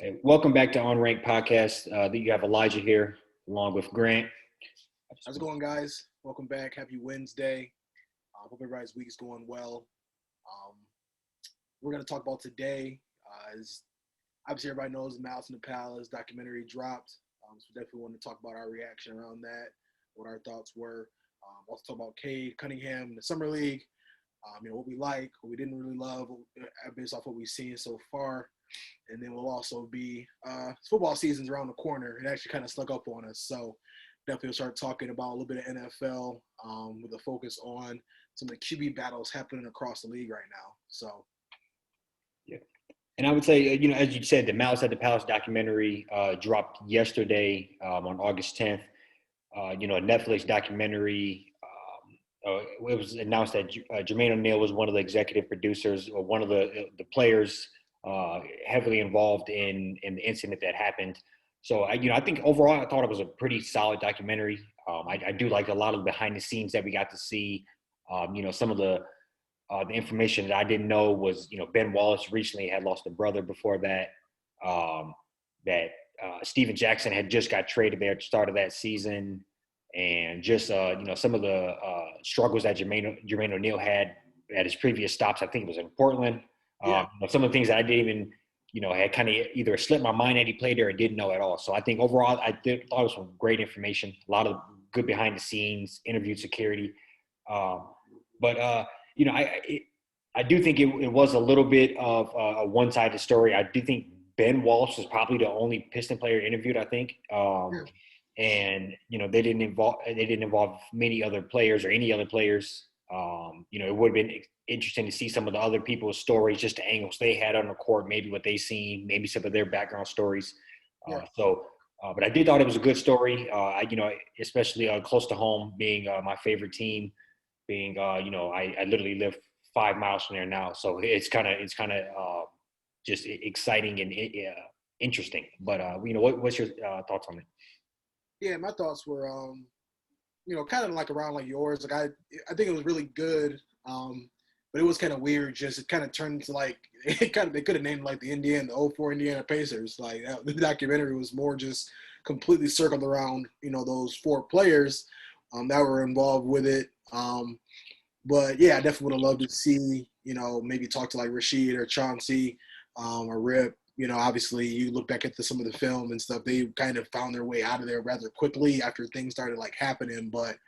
Hey, welcome back to Unranked Podcast. You have Elijah here along with Grant. How's it going, guys? Welcome back. Happy Wednesday. Hope everybody's week is going well. Um, we're going to talk about today. As obviously everybody knows, the Malice in the Palace documentary dropped. So we definitely want to talk about our reaction around that, what our thoughts were. Also talk about Cade, Cunningham, the Summer League. What we like, what we didn't really love, based off what we've seen so far. And then we'll also be football season's around the corner. It actually kind of snuck up on us. So definitely we'll start talking about a little bit of NFL with a focus on some of the QB battles happening across the league right now. So, yeah. And I would say, as you said, the Malice at the Palace documentary dropped yesterday on August 10th. A Netflix documentary. It was announced that Jermaine O'Neal was one of the executive producers or one of the players heavily involved in the incident that happened. So I think overall I thought it was a pretty solid documentary. I do like a lot of the behind the scenes that we got to see. Some of the information that I didn't know was Ben Wallace recently had lost a brother before that. Steven Jackson had just got traded there at the start of that season, and just some of the struggles that Jermaine O'Neal had at his previous stops. I think it was in Portland. Some of the things that I didn't even, had kind of either slipped my mind that he played there or didn't know at all. So I think overall, thought it was some great information, a lot of good behind the scenes, interviewed security. I do think it was a little bit of a one-sided story. I do think Ben Walsh was probably the only Piston player interviewed, I think. And they didn't involve many other players or any other players. It would have been interesting to see some of the other people's stories, just the angles they had on the court, maybe what they seen, maybe some of their background stories. But I did thought it was a good story. Especially close to home, being my favorite team, being I literally live 5 miles from there now, so it's kind of just exciting and interesting. But what's your thoughts on it? Yeah, my thoughts were kind of like around like yours. Like I think it was really good. But it was kind of weird. Just it kind of turned into like they could have named like the 04 Indiana Pacers. Like the documentary was more just completely circled around those 4 players that were involved with it. But yeah, I definitely would have loved to see maybe talk to like Rashid or Chauncey or Rip. Obviously you look back at some of the film and stuff. They kind of found their way out of there rather quickly after things started like happening. But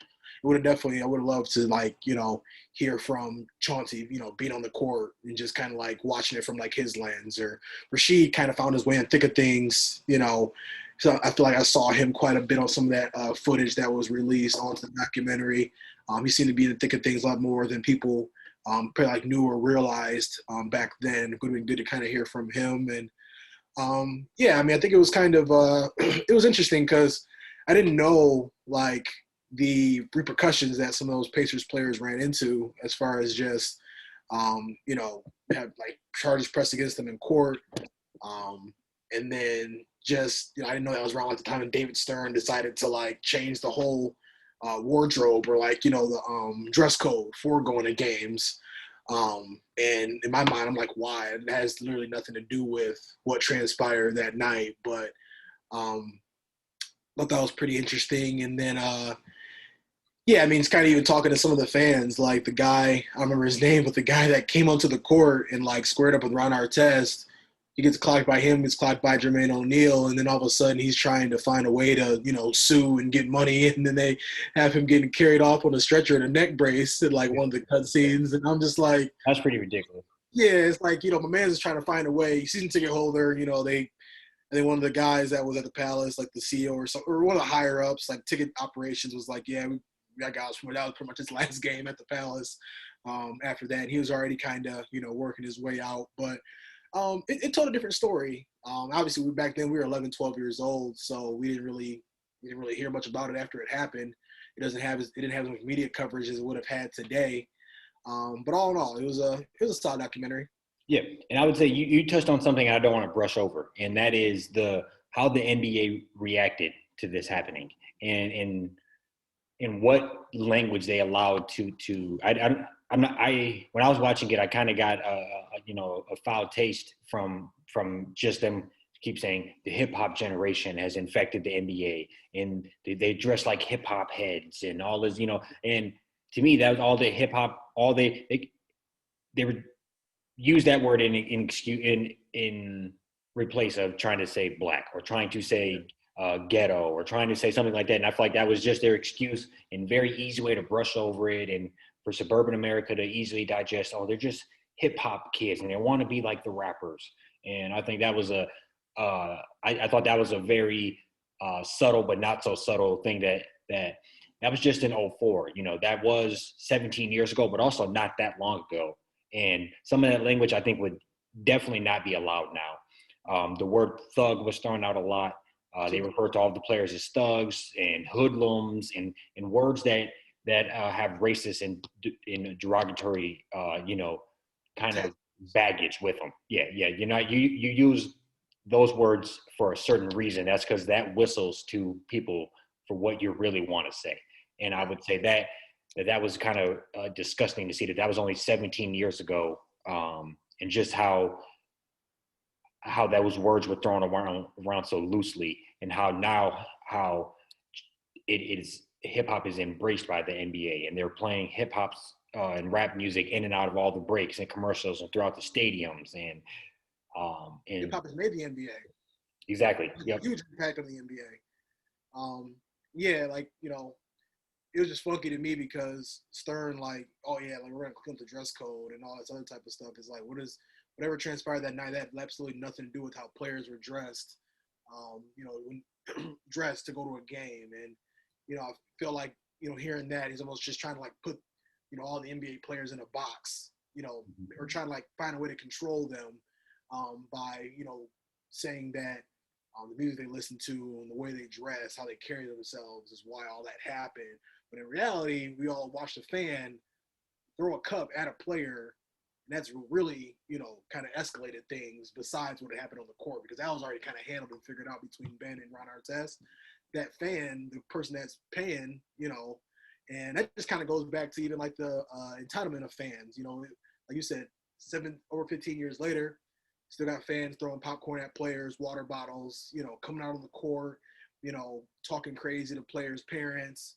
I would have loved to hear from Chauncey, being on the court and just kind of like watching it from like his lens, or Rashid kind of found his way in thick of things, So I feel like I saw him quite a bit on some of that footage that was released onto the documentary. He seemed to be in the thick of things a lot more than people probably like knew or realized back then. It would have been good to kind of hear from him. And I think it was kind of it was interesting because I didn't know like the repercussions that some of those Pacers players ran into as far as just have like charges pressed against them in court, and then just I didn't know that was around like the time when David Stern decided to like change the whole wardrobe or like the dress code for going to games. And in my mind, I'm like, why? It has literally nothing to do with what transpired that night, but I thought that was pretty interesting. And then it's kind of even talking to some of the fans, like the guy, I don't remember his name, but the guy that came onto the court and like squared up with Ron Artest, he gets clocked by him, gets clocked by Jermaine O'Neal, and then all of a sudden he's trying to find a way to, sue and get money, and then they have him getting carried off on a stretcher in a neck brace in like one of the cutscenes, and I'm just like, that's pretty ridiculous. Yeah, it's like my man's is trying to find a way. Season ticket holder, I think one of the guys that was at the Palace, like the CEO or one of the higher ups, like ticket operations, was like, yeah, we got guys from that was pretty much his last game at the Palace. After that, he was already kind of working his way out, but it told a different story. Obviously, back then we were 11, 12 years old, so we didn't really hear much about it after it happened. It didn't have as much media coverage as it would have had today. But all in all, it was a solid documentary. Yeah, and I would say you touched on something I don't want to brush over, and that is how the NBA reacted to this happening, and in what language they allowed to. When I was watching it, I kind of got a foul taste from just them keep saying the hip hop generation has infected the NBA, and they dress like hip hop heads and all this, and to me, that was all the hip hop, all they would use that word in replace of trying to say black or trying to say ghetto or trying to say something like that. And I feel like that was just their excuse and very easy way to brush over it. And for suburban America to easily digest, oh, they're just hip hop kids and they want to be like the rappers. And I think that was I thought that was a very subtle but not so subtle thing that was just in '04. That was 17 years ago, but also not that long ago. And some of that language I think would definitely not be allowed now. The word thug was thrown out a lot. They refer to all the players as thugs and hoodlums and words that have racist and derogatory, kind of baggage with them. Yeah. You use those words for a certain reason. That's because that whistles to people for what you really want to say. And I would say that was kind of disgusting to see that was only 17 years ago, and just how those words were thrown around so loosely, and how it is hip hop is embraced by the NBA, and they're playing hip hop's and rap music in and out of all the breaks and commercials and throughout the stadiums, and hip hop has made the NBA. Exactly. Yep. Huge impact on the NBA. It was just funky to me because Stern, like, oh yeah, like we're gonna clean up the dress code and all this other type of stuff. Is like, whatever transpired that night, that had absolutely nothing to do with how players were dressed. When dressed to go to a game, and I feel like hearing that he's almost just trying to like put all the NBA players in a box, or trying to like find a way to control them by saying that the music they listen to and the way they dress, how they carry themselves is why all that happened. But in reality, we all watched a fan throw a cup at a player, and that's really, kind of escalated things besides what happened on the court, because that was already kind of handled and figured out between Ben and Ron Artest. That fan, the person that's paying, and that just kind of goes back to even like the entitlement of fans. Like you said, over 15 years later, still got fans throwing popcorn at players, water bottles, coming out on the court, talking crazy to players' parents.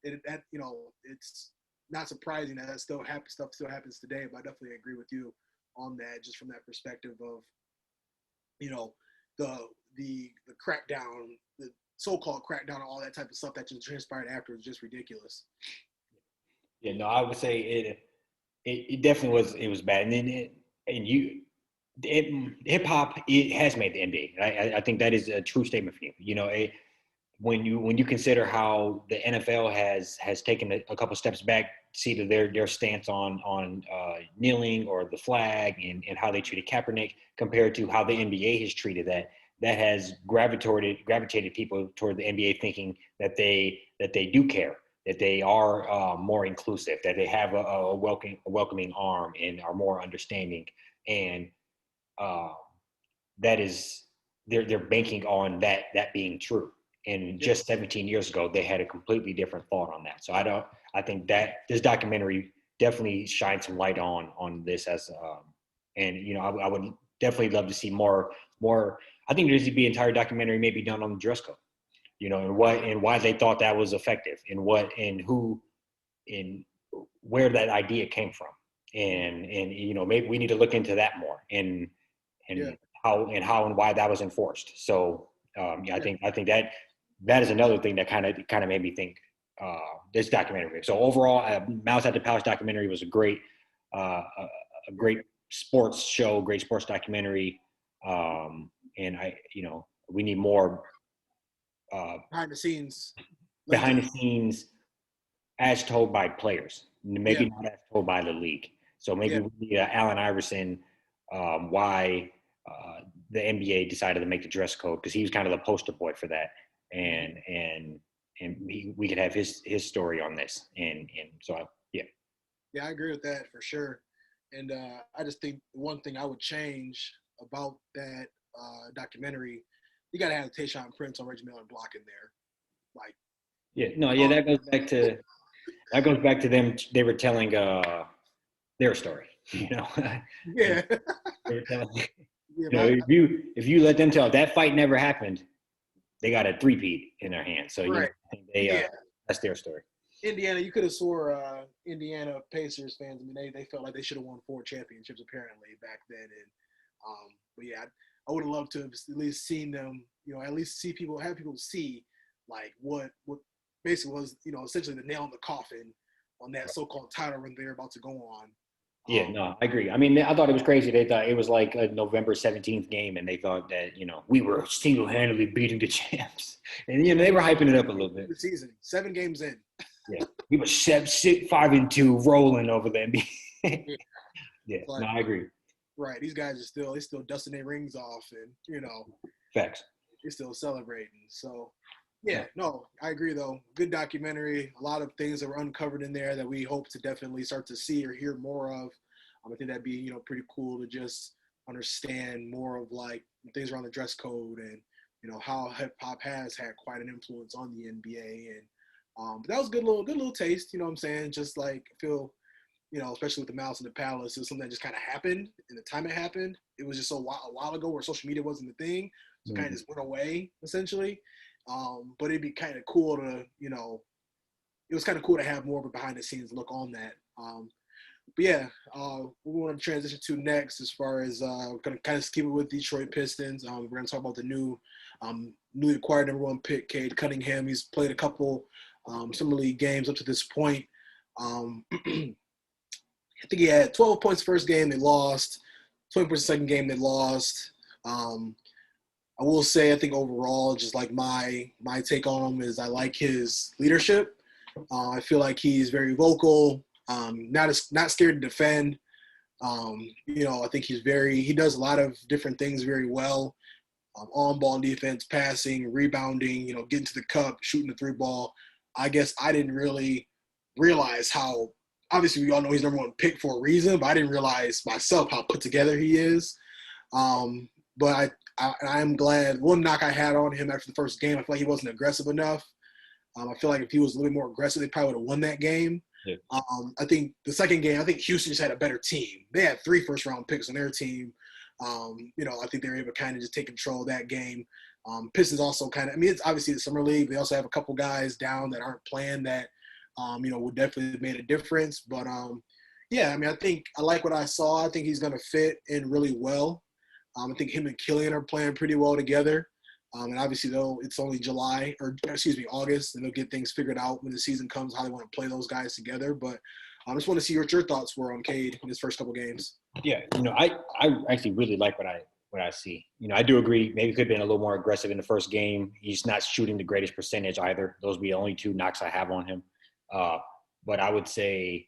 It's not surprising that stuff still happens today, but I definitely agree with you on that, just from that perspective of, the crackdown, the so-called crackdown, and all that type of stuff that just transpired after is just ridiculous. Yeah, no, I would say it definitely was. It was bad, hip hop, it has made the NBA. I think that is a true statement for you. When you consider how the NFL has taken a couple steps back, see to their stance on kneeling or the flag and how they treated Kaepernick compared to how the NBA has treated that has gravitated people toward the NBA, thinking that they do care, that they are more inclusive, that they have a welcoming arm and are more understanding, and that is they're banking on that being true. And just 17 years ago, they had a completely different thought on that. So I think that this documentary definitely shines some light on this I would definitely love to see more. I think there needs to be an entire documentary maybe done on the dress code, and why they thought that was effective, and where that idea came from, and maybe we need to look into that more, and how and why that was enforced. So I think that is another thing that kind of made me think this documentary. So overall, Malice at the Palace documentary was a great sports show, great sports documentary, and we need more behind the scenes as told by players, maybe not as told by the league. So maybe we need Allen Iverson, why the NBA decided to make the dress code, because he was kind of the poster boy for that, and we could have his story on this, and so I agree with that for sure. And I just think one thing I would change about that documentary, you got to have Tayshaun Prince or Reggie Miller blocking there, like. That goes back to them. They were telling their story, Yeah. They were telling. Yeah, You know, if you let them tell if that fight never happened, they got a three-peat in their hands. So right. I think they Yeah. that's their story. Indiana, you could have swore Indiana Pacers fans. I mean, they felt like they should have won 4 championships apparently back then. And but yeah, I would have loved to have at least seen them. You know, at least have people see like what basically was essentially the nail in the coffin on that so-called title run they're about to go on. Yeah, no, I agree. I mean, I thought it was crazy. They thought it was like a November 17th game, and they thought that, we were single-handedly beating the champs. And, they were hyping it up a little bit. The season, 7 games in. Yeah. We were 5-2 rolling over the NBA. Yeah, But, no, I agree. right, these guys are still dusting their rings off and, Facts. they're still celebrating. So, yeah, no, I agree, though. Good documentary. A lot of things that were uncovered in there that we hope to definitely start to see or hear more of. I think that'd be, pretty cool to just understand more of, like, things around the dress code and, how hip-hop has had quite an influence on the NBA. And but that was good little taste, you know what I'm saying? Just, like, feel, especially with the Malice in the Palace, it was something that just kind of happened. And the time it happened, it was just a while ago where social media wasn't the thing. So it kind of just went away, essentially. But it'd be kind of cool to, it was kind of cool to have more of a behind the scenes look on that. But yeah, what we want to transition to next, as far as we're going to kind of keep it with Detroit Pistons. We're going to talk about the newly acquired #1 pick, Cade Cunningham. He's played a couple summer league games up to this point. I think he had 12 points first game, they lost. 20 points second game, they lost. I will say, I think overall, just like my take on him is I like his leadership. I feel like he's very vocal, not scared to defend. I think he does a lot of different things very well. On-ball defense, passing, rebounding, getting to the cup, shooting the three ball. I guess I didn't really realize how, obviously we all know he's #1 pick for a reason, but I didn't realize myself how put together he is. But I am glad. One knock I had on him after the first game, I feel like he wasn't aggressive enough. I feel like if he was a little bit more aggressive, they probably would have won that game. Yeah. I think the second game, Houston just had a better team. They had 3 first-round picks on their team. I think they were able to kind of just take control of that game. Pistons also kind of, it's obviously the summer league. They also have a couple guys down that aren't playing that, would definitely have made a difference. But, I think I like what I saw. I think he's going to fit in really well. I think him and Killian are playing pretty well together. And obviously, though, it's only August, and they'll get things figured out when the season comes, how they want to play those guys together. But I just want to see what your thoughts were on Cade in his first couple games. Yeah, I actually really like what I see. I do agree. Maybe could have been a little more aggressive in the first game. He's not shooting the greatest percentage either. Those would be the only 2 knocks I have on him. But I would say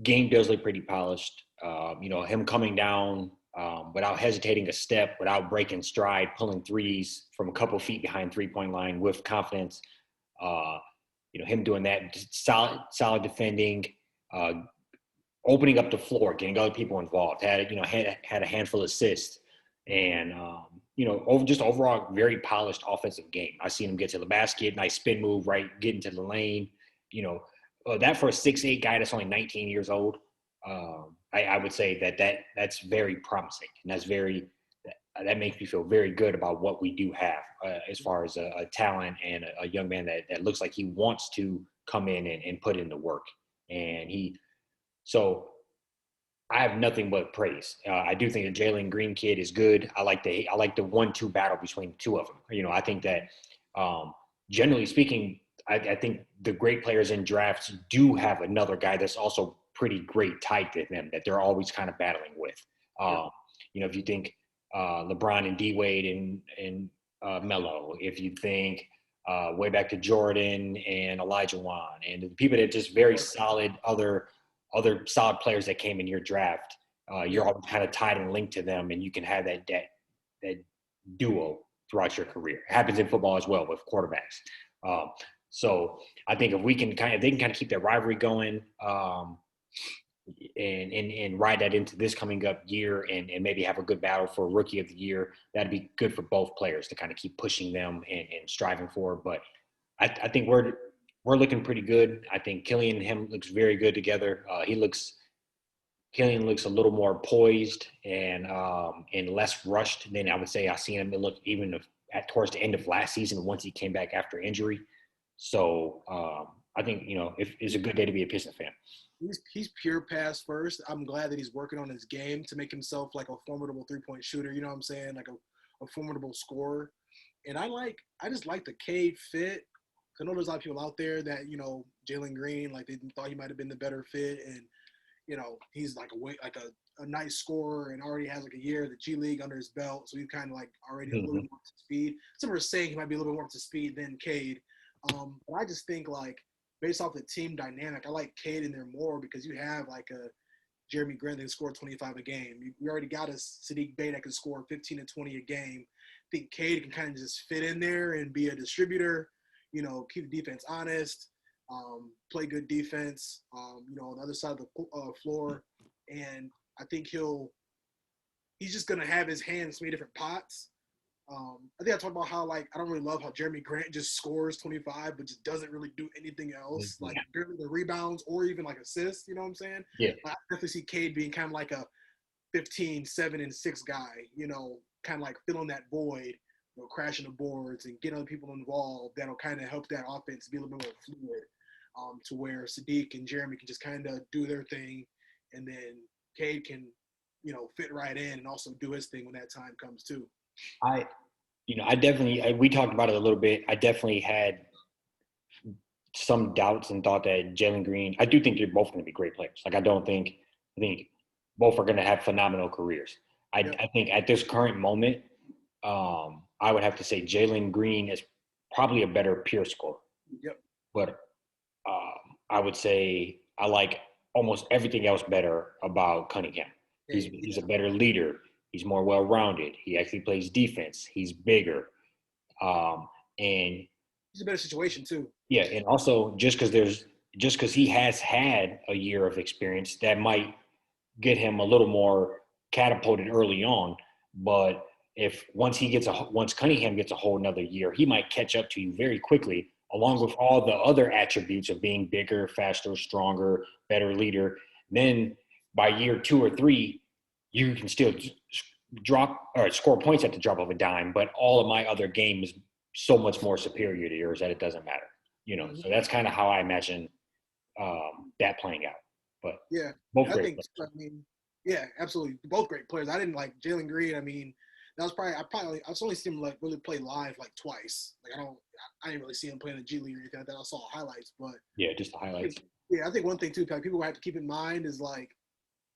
game does look pretty polished. Him coming down without hesitating a step, without breaking stride, pulling threes from a couple feet behind three-point line with confidence. Him doing that, solid defending, opening up the floor, getting other people involved. Had a handful of assists, and just overall very polished offensive game. I seen him get to the basket, nice spin move, right, get into the lane. That for a 6'8" guy that's only 19 years old, I would say that's very promising, and that makes me feel very good about what we do have as far as a talent and a young man that looks like he wants to come in and put in the work. And so I have nothing but praise. I do think the Jalen Green kid is good. I like the 1-2 battle between the 2 of them. I think that generally speaking, I think the great players in drafts do have another guy that's also pretty great tied to them that they're always kind of battling with. If you think LeBron and D-Wade and Melo, if you think way back to Jordan and Elijah Wan, and the people that are just very solid other solid players that came in your draft, you're all kind of tied and linked to them, and you can have that duo throughout your career. It happens in football as well with quarterbacks. So I think if they can kind of keep that rivalry going, and ride that into this coming up year and maybe have a good battle for Rookie of the Year, that'd be good for both players to kind of keep pushing them and striving for. But I think we're looking pretty good. I think Killian and him looks very good together. Killian looks a little more poised and less rushed than I would say I seen him look even towards the end of last season once he came back after injury. So I think if it's a good day to be a Piston fan. He's pure pass first. I'm glad that he's working on his game to make himself like a formidable 3-point shooter. You know what I'm saying? Like a formidable scorer. And I just like the Cade fit. I know there's a lot of people out there that Jalen Green, like they thought he might have been the better fit, and he's like a nice scorer and already has like a year of the G League under his belt, so he's kind of like already a little bit more up to speed. Some are saying he might be a little bit more up to speed than Cade, but I just think like based off the team dynamic, I like Cade in there more because you have like a Jeremy Grant that can score 25 a game. We already got a Sadiq Bey that can score 15 to 20 a game. I think Cade can kind of just fit in there and be a distributor, keep the defense honest, play good defense, on the other side of the floor. And I think he's just going to have his hands in different pots. I think I talked about how, like, I don't really love how Jeremy Grant just scores 25 but just doesn't really do anything else, like barely the rebounds or even like assists, you know what I'm saying? Yeah. I definitely see Cade being kind of like a 15, 7, and 6 guy, kind of like filling that void, crashing the boards and getting other people involved. That'll kind of help that offense be a little bit more fluid, to where Sadiq and Jeremy can just kind of do their thing, and then Cade can, fit right in and also do his thing when that time comes too. I definitely, we talked about it a little bit. I definitely had some doubts and thought that Jalen Green, I do think they're both going to be great players. Like, I think both are going to have phenomenal careers. I think at this current moment, I would have to say Jalen Green is probably a better pure scorer. Yep. But I would say I like almost everything else better about Cunningham. He's a better leader. He's more well-rounded. He actually plays defense. He's bigger. And he's a better situation too. Yeah, and also just because he has had a year of experience, that might get him a little more catapulted early on. But once Cunningham gets a whole another year, he might catch up to you very quickly, along with all the other attributes of being bigger, faster, stronger, better leader. Then by year 2 or 3, you can still drop or score points at the drop of a dime, but all of my other game is so much more superior to yours that it doesn't matter. So that's kind of how I imagine that playing out. But yeah, both I great think players. Yeah, absolutely, both great players. I didn't like Jalen Green. I mean, that was I've only seen him like really play live like twice. Like I didn't really see him play in the G League or anything like that. I saw highlights, but yeah, just the highlights. Yeah, I think one thing too, people have to keep in mind is like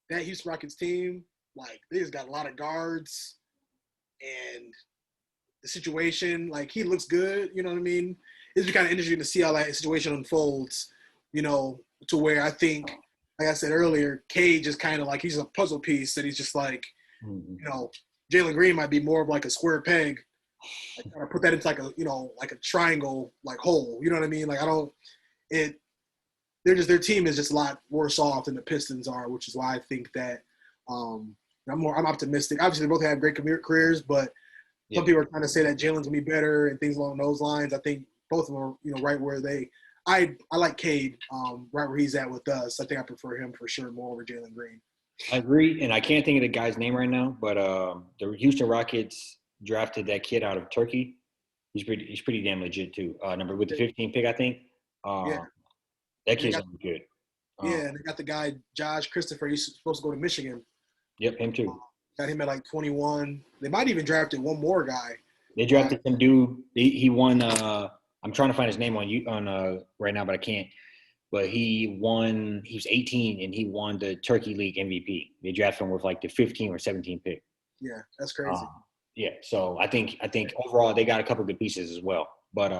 that Houston Rockets team, like they just got a lot of guards, and the situation, like he looks good, you know what I mean? It's kind of interesting to see how that situation unfolds, to where I think, like I said earlier, Cade just kind of like he's a puzzle piece that he's just like, Jalen Green might be more of like a square peg. I kind of put that into like a triangle like hole, you know what I mean? Like their team is just a lot worse off than the Pistons are, which is why I think that I'm optimistic. Obviously, they both have great careers, but some people are trying to say that Jalen's gonna be better and things along those lines. I think both of them are, right where I like Cade, right where he's at with us. I think I prefer him for sure more over Jalen Green. I agree, and I can't think of the guy's name right now, but the Houston Rockets drafted that kid out of Turkey. He's pretty damn legit too. Number with the 15th pick, I think. That kid's good. And they got the guy Josh Christopher. He's supposed to go to Michigan. Yep, him too. Got him at like 21. They might even drafted one more guy. They drafted some dude. He won. I'm trying to find his name on right now, but I can't. But he won. He was 18 and he won the Turkey League MVP. They drafted him with like the 15 or 17 pick. Yeah, that's crazy. So I think overall they got a couple good pieces as well. But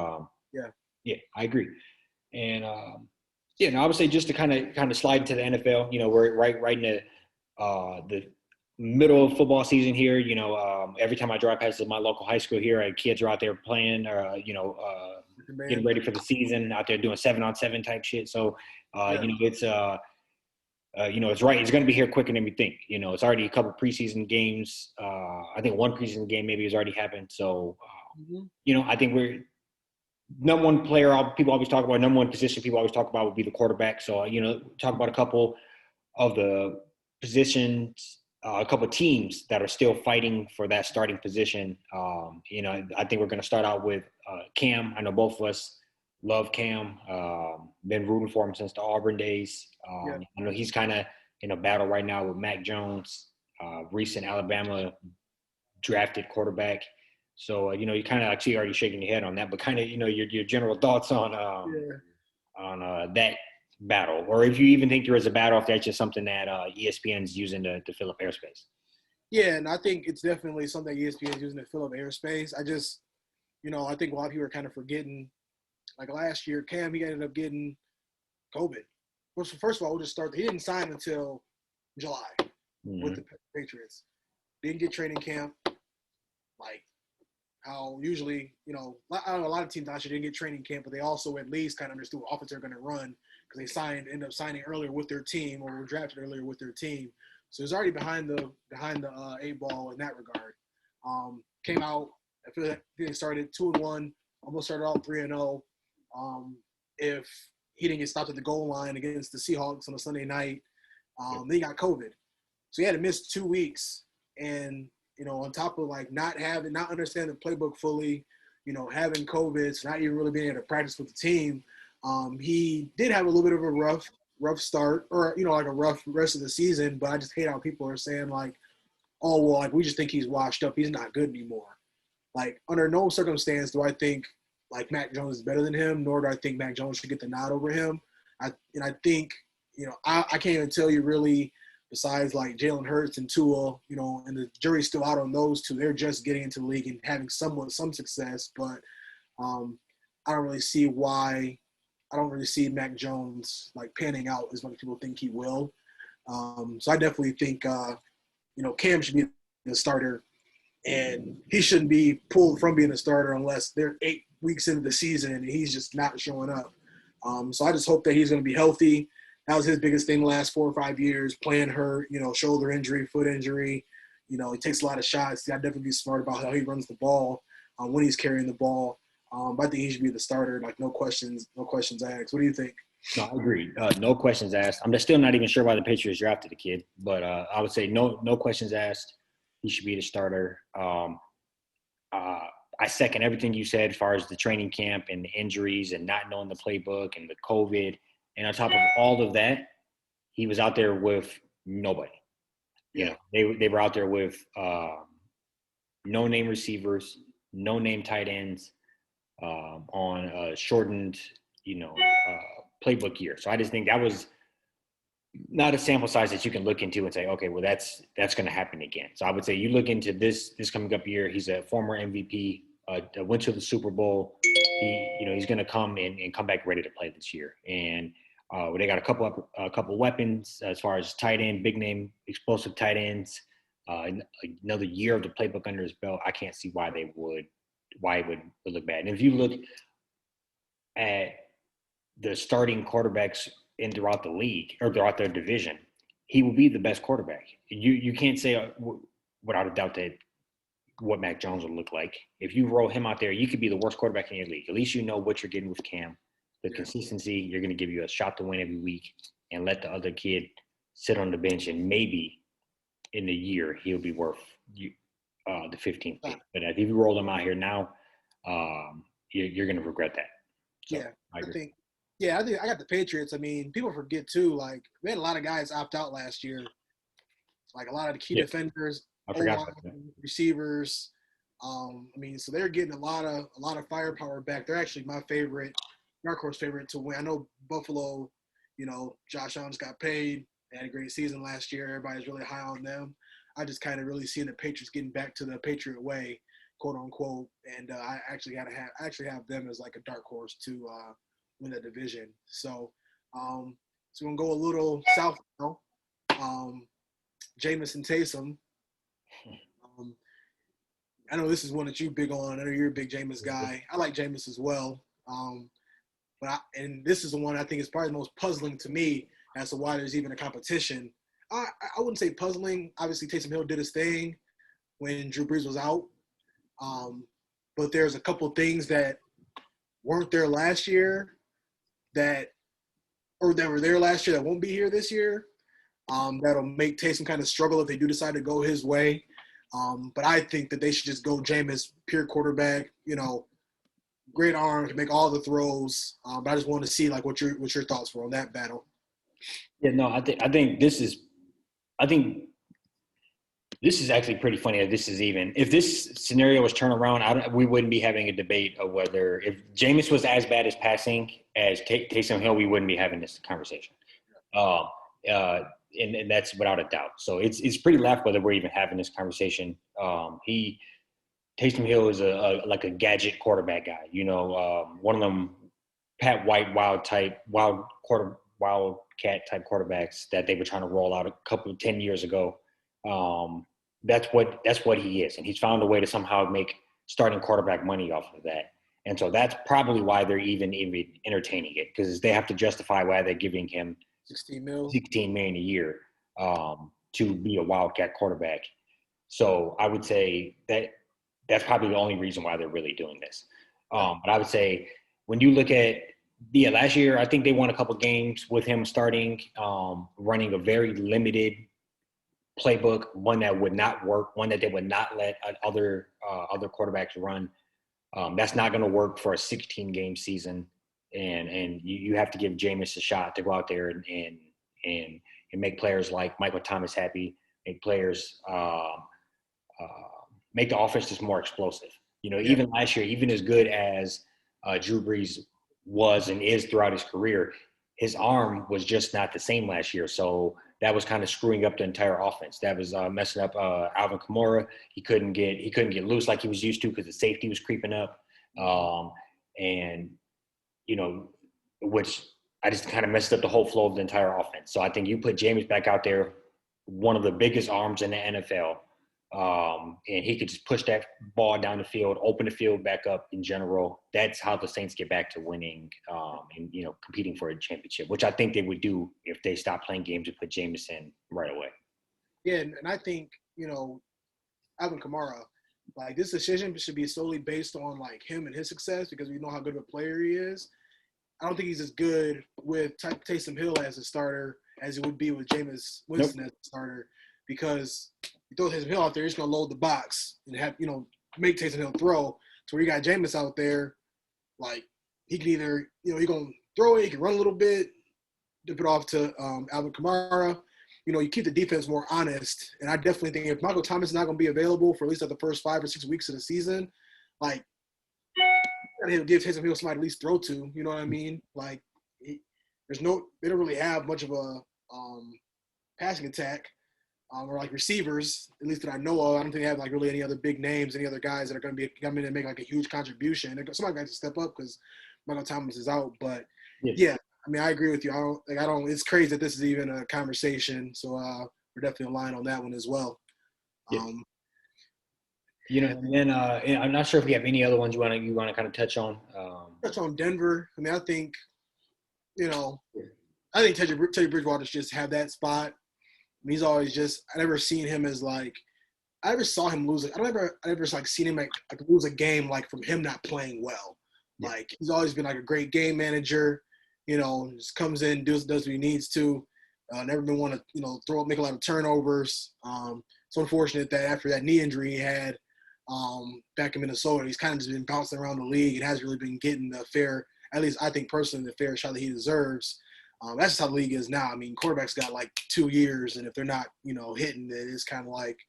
yeah, I agree. And I would say just to kind of slide into the NFL. We're right in the middle of football season here. Every time I drive past my local high school here, kids are out there playing, getting ready for the season, out there doing 7-on-7 type shit. So, it's it's right. It's going to be here quicker than we think. It's already a couple preseason games. I think one preseason game maybe has already happened. So, I think we're number one player. People always talk about number one position. People always talk about would be the quarterback. So, talk about a couple of the positions, a couple of teams that are still fighting for that starting position. I think we're going to start out with Cam. I know both of us love Cam. Been rooting for him since the Auburn days. I know he's kind of in a battle right now with Mac Jones, recent Alabama drafted quarterback. So, you kind of actually already shaking your head on that, but kind of, your general thoughts on that battle, or if you even think there is a battle, if that's just something that ESPN's using to fill up airspace. Yeah, and I think it's definitely something ESPN is using to fill up airspace. I just, I think a lot of people are kind of forgetting, like last year, Cam, he ended up getting COVID. First of all, we'll just start. He didn't sign until July with the Patriots. Didn't get training camp. Like how usually, I don't know, a lot of teams actually didn't get training camp, but they also at least kind of understood what offense they're going to run because they ended up signing earlier with their team or were drafted earlier with their team. So it's already behind the eight ball in that regard. Came out. I feel like they started 2-1, almost started out 3-0. If he didn't get stopped at the goal line against the Seahawks on a Sunday night, then he got COVID. So he had to miss 2 weeks. And, on top of like not understanding the playbook fully, having COVID, so not even really being able to practice with the team, he did have a little bit of a rough start or, like a rough rest of the season. But I just hate how people are saying like, oh, well, like we just think he's washed up. He's not good anymore. Like under no circumstance do I think like Mac Jones is better than him, nor do I think Mac Jones should get the nod over him. I think, I can't even tell you really besides like Jalen Hurts and Tua, and the jury's still out on those two. They're just getting into the league and having some success, but I don't really see Mac Jones like panning out as much people think he will. So I definitely think, Cam should be the starter, and he shouldn't be pulled from being a starter unless they're 8 weeks into the season and he's just not showing up. So I just hope that he's going to be healthy. That was his biggest thing the last 4 or 5 years, playing hurt, shoulder injury, foot injury. He takes a lot of shots. Got to definitely be smart about how he runs the ball when he's carrying the ball. But I think he should be the starter, like no questions asked. What do you think? No, I agree. No questions asked. I'm just still not even sure why the Patriots drafted the kid, but I would say no questions asked. He should be the starter. I second everything you said as far as the training camp and the injuries and not knowing the playbook and the COVID. And on top of all of that, he was out there with nobody. They were out there with no-name receivers, no-name tight ends on a shortened, playbook year. So I just think that was not a sample size that you can look into and say, okay, well, that's going to happen again. So I would say you look into this coming up year. He's a former MVP, went to the Super Bowl. He's going to come and come back ready to play this year. And they got a couple weapons as far as tight end, big name, explosive tight ends. Another year of the playbook under his belt. I can't see why it would look bad. And if you look at the starting quarterbacks throughout the league or throughout their division, he will be the best quarterback. You can't say without a doubt that what Mac Jones will look like. If you roll him out there, you could be the worst quarterback in your league. At least you know what you're getting with Cam. The consistency, you're going to give you a shot to win every week and let the other kid sit on the bench, and maybe in a year he'll be worth the 15th pick. But if you roll him out here now, you're going to regret that. So, I think I got the Patriots. I mean, people forget too, like we had a lot of guys opt out last year. Like a lot of the key defenders, I forgot about that. Receivers. So they're getting a lot of firepower back. They're actually my favorite, dark horse favorite to win. I know Buffalo, Josh Allen's got paid. They had a great season last year. Everybody's really high on them. I just kind of really see the Patriots getting back to the Patriot way, quote unquote. And I actually have them as like a dark horse to win the division. So we're gonna go a little south now. Jamison Taysom. I know this is one that you're big on. I know you're a big Jameis guy. I like Jameis as well. And this is the one I think is probably the most puzzling to me as to why there's even a competition. I wouldn't say puzzling. Obviously, Taysom Hill did his thing when Drew Brees was out. But there's a couple things that weren't there last year that were there last year that won't be here this year. that'll make Taysom kind of struggle if they do decide to go his way. But I think that they should just go Jameis, pure quarterback. Great arm, can make all the throws. But I just want to see like what your thoughts were on that battle. Yeah, no, I think this is actually pretty funny. That this is even if this scenario was turned around, we wouldn't be having a debate of whether if Jameis was as bad as passing as Taysom Hill, we wouldn't be having this conversation. And that's without a doubt. So it's pretty left whether we're even having this conversation. Taysom Hill is like a gadget quarterback guy. One of them Pat White wildcat type quarterbacks that they were trying to roll out 10 years ago. That's what he is, and he's found a way to somehow make starting quarterback money off of that. And so that's probably why they're even entertaining it, because they have to justify why they're giving him $16 million a year to be a wildcat quarterback. So I would say that's probably the only reason why they're really doing this. But I would say when you look at last year, I think they won a couple games with him starting, running a very limited playbook, one that would not work, one that they would not let other quarterbacks run. That's not going to work for a 16-game season, and you have to give Jameis a shot to go out there and make players like Michael Thomas happy, make players make the offense just more explosive. Even last year, even as good as Drew Brees was and is throughout his career, his arm was just not the same last year. So that was kind of screwing up the entire offense. That was messing up Alvin Kamara. He couldn't get loose like he was used to because the safety was creeping up. Which I just kind of messed up the whole flow of the entire offense. So I think you put Jameis back out there, one of the biggest arms in the NFL, and he could just push that ball down the field, open the field back up in general. That's how the Saints get back to winning and competing for a championship, which I think they would do if they stop playing games and put Jameis in right away. Yeah, and I think, Alvin Kamara, like this decision should be solely based on like him and his success because we know how good of a player he is. I don't think he's as good with Taysom Hill as a starter as it would be with Jameis Winston as a starter, because you throw Taysom Hill out there, he's going to load the box and have, make Taysom Hill throw. To where you got Jameis out there, like he can either, he going to throw it, he can run a little bit, dip it off to Alvin Kamara. You keep the defense more honest. And I definitely think if Michael Thomas is not going to be available for at least the first 5 or 6 weeks of the season, like, he'll give Taysom Hill somebody to at least throw to. You know what I mean? Like, they don't really have much of a passing attack or like receivers, at least that I know of. I don't think they have like really any other big names, any other guys that are going to be coming in and make like a huge contribution. Somebody got to step up because Michael Thomas is out. But yeah, I mean, I agree with you. I don't. It's crazy that this is even a conversation. So we're definitely aligned on that one as well. Yeah. And then I'm not sure if we have any other ones you want to kind of touch on. Touch on Denver. I mean, I think, Teddy Bridgewater's just have that spot. I mean, he's always I never seen him as like, I never saw him lose. I never like seen him like lose a game like from him not playing well. Yeah. Like he's always been like a great game manager. Just comes in, does what he needs to. Never been one to make a lot of turnovers. It's unfortunate that after that knee injury he had back in Minnesota, he's kind of just been bouncing around the league and hasn't really been getting the fair, at least I think personally, the fair shot that he deserves. That's just how the league is now. I mean, quarterbacks got like 2 years, and if they're not, hitting it, it's kind of like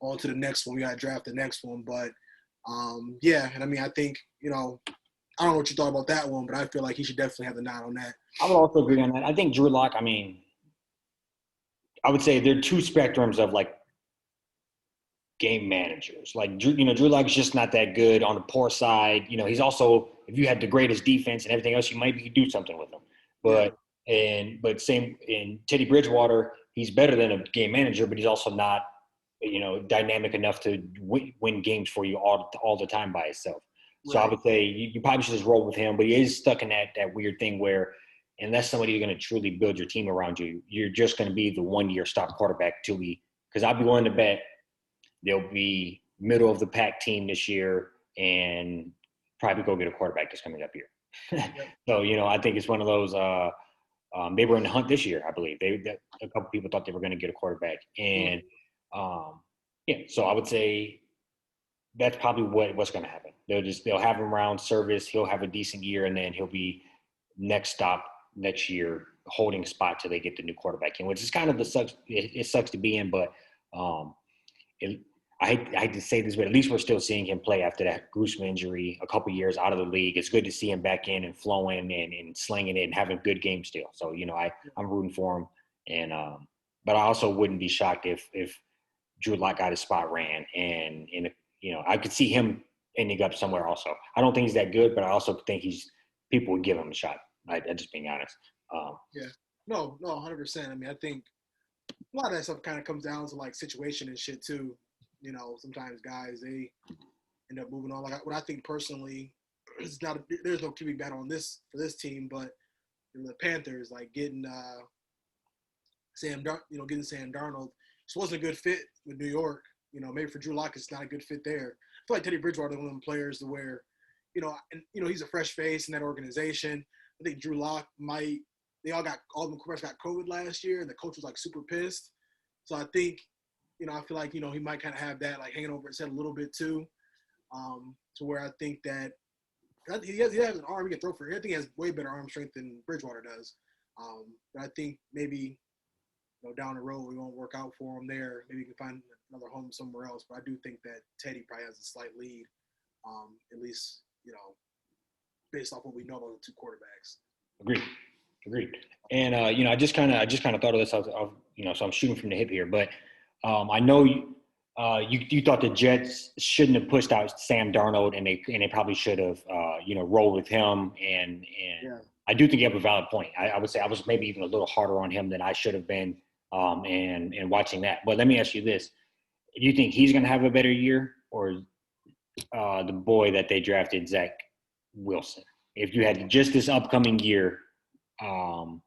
on to the next one. We got to draft the next one. But, yeah, and I mean, I think, I don't know what you thought about that one, but I feel like he should definitely have the nod on that. I would also agree on that. I think Drew Lock, I mean, I would say there are two spectrums of like game managers. Like Drew Lock is just not that good on the poor side. He's also, if you had the greatest defense and everything else, you might do something with him. But same in Teddy Bridgewater, he's better than a game manager, but he's also not, dynamic enough to win games for you all the time by himself. So I would say you probably should just roll with him, but he is stuck in that weird thing where unless somebody's going to truly build your team around you, you're just going to be the one-year stop quarterback because I'd be willing to bet they'll be middle of the pack team this year and probably go get a quarterback this coming up here. So, I think it's one of those They were in the hunt this year, I believe. A couple people thought they were going to get a quarterback, and so I would say that's probably what's going to happen. They'll have him around service. He'll have a decent year, and then he'll be next stop next year, holding spot till they get the new quarterback in, which is kind of it sucks to be in, but I hate to say this, but at least we're still seeing him play after that gruesome injury, a couple years out of the league. It's good to see him back in and flowing and slinging it and having a good game still. So, I'm rooting for him. And but I also wouldn't be shocked if Drew Lock got his spot ran. And I could see him ending up somewhere also. I don't think he's that good, but I also think people would give him a shot. I'm just being honest. Yeah. No, 100%. I mean, I think a lot of that stuff kind of comes down to like situation and shit too. Sometimes guys, they end up moving on. Like what I think personally, there's no QB battle on for this team, but the Panthers, like getting Sam Darnold, just wasn't a good fit with New York. Maybe for Drew Lock, it's not a good fit there. I feel like Teddy Bridgewater is one of them players to where, he's a fresh face in that organization. I think Drew Lock all the quarterbacks got COVID last year, and the coach was like super pissed. So I think, I feel like, he might kind of have that like hanging over his head a little bit too, to where I think that he has an arm he can throw for. I think he has way better arm strength than Bridgewater does. But I think maybe down the road we won't work out for him there. Maybe he can find another home somewhere else. But I do think that Teddy probably has a slight lead, at least based off what we know about the two quarterbacks. Agreed. And I just kind of thought of this. So I'm shooting from the hip here, but I know you thought the Jets shouldn't have pushed out Sam Darnold, and they probably should have rolled with him. And yeah. I do think you have a valid point. I would say I was maybe even a little harder on him than I should have been. And watching that, but let me ask you this: do you think he's going to have a better year, or the boy that they drafted, Zach Wilson? If you had just this upcoming year, I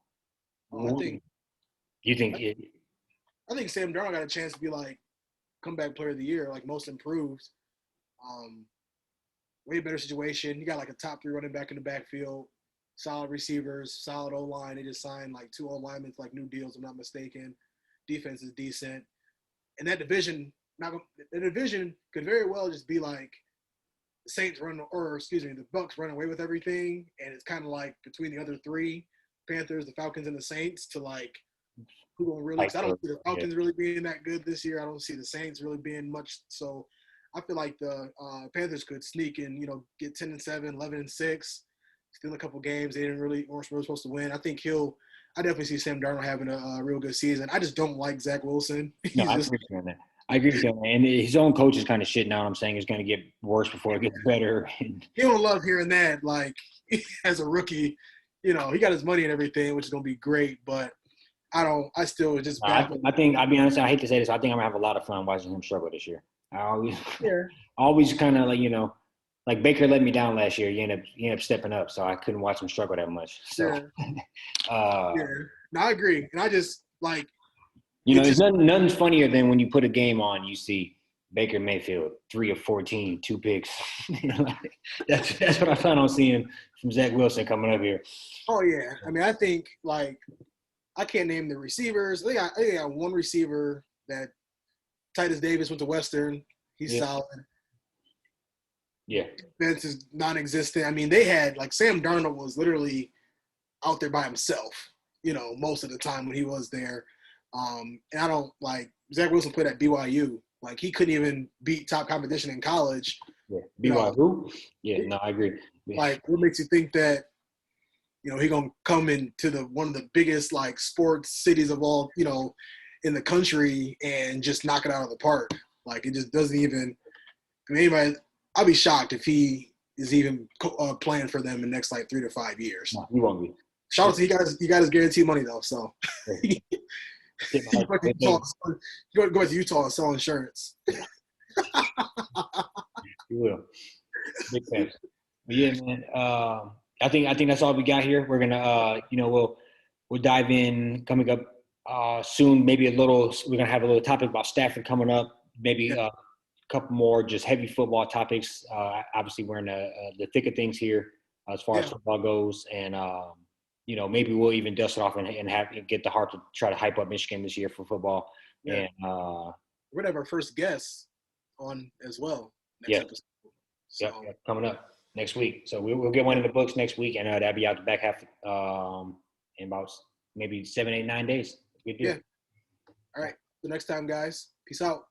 think Sam Darnold got a chance to be like comeback player of the year, like most improved. Way better situation. You got like a top 3 running back in the backfield, solid receivers, solid O-line. They just signed like 2 O-linemen for like new deals, if I'm not mistaken. Defense is decent. And that division could very well just be like the Saints the Bucks run away with everything. And it's kind of like between the other 3, Panthers, the Falcons, and the Saints to like, who don't really? I don't see the Falcons really being that good this year. I don't see the Saints really being much. So I feel like the Panthers could sneak in, get 10-7, 11-6, steal a couple games they weren't really supposed to win. I think I definitely see Sam Darnold having a real good season. I just don't like Zach Wilson. I agree with you on that. I agree with you on that. And his own coach is kind of shitting out. I'm saying it's going to get worse before it gets better. You don't love hearing that. Like as a rookie, he got his money and everything, which is going to be great, but I still just bad. I think, I'll be honest, I hate to say this, I think I'm going to have a lot of fun watching him struggle this year. I always kind of like, like Baker let me down last year. He ended up stepping up, so I couldn't watch him struggle that much. So, No, I agree. And I just like – there's nothing's funnier than when you put a game on, you see Baker Mayfield, 3 of 14, 2 picks. That's what I plan on seeing from Zach Wilson coming up here. Oh, yeah. I mean, I think, like – I can't name the receivers. I think I got one receiver that Titus Davis went to Western. He's solid. Yeah. Defense is non-existent. I mean, they had like Sam Darnold was literally out there by himself, most of the time when he was there. And I don't like Zach Wilson played at BYU. Like he couldn't even beat top competition in college. Yeah. BYU? Yeah, no, I agree. Yeah. Like what makes you think that he gonna come into one of the biggest like sports cities of all, in the country and just knock it out of the park. Like it just doesn't even. I mean, I'd be shocked if he is even playing for them in the next like 3 to 5 years. No, he won't be. Shout out to he got his guaranteed money though, so. Go back to Utah and sell insurance. You will. Big fan. Yeah, man. I think that's all we got here. We're gonna, we'll dive in coming up soon. Maybe we're gonna have a little topic about Stafford coming up. Maybe a couple more just heavy football topics. Obviously, we're in the thick of things here as far as football goes, and maybe we'll even dust it off and get the heart to try to hype up Michigan this year for football. Yeah. And we're gonna have our first guest on as well next yeah, episode. So yep, coming up next week. So we'll get one in the books next week, and that'll be out the back half in about maybe 7, 8, 9 days. Good deal. Yeah. All right. The next time, guys. Peace out.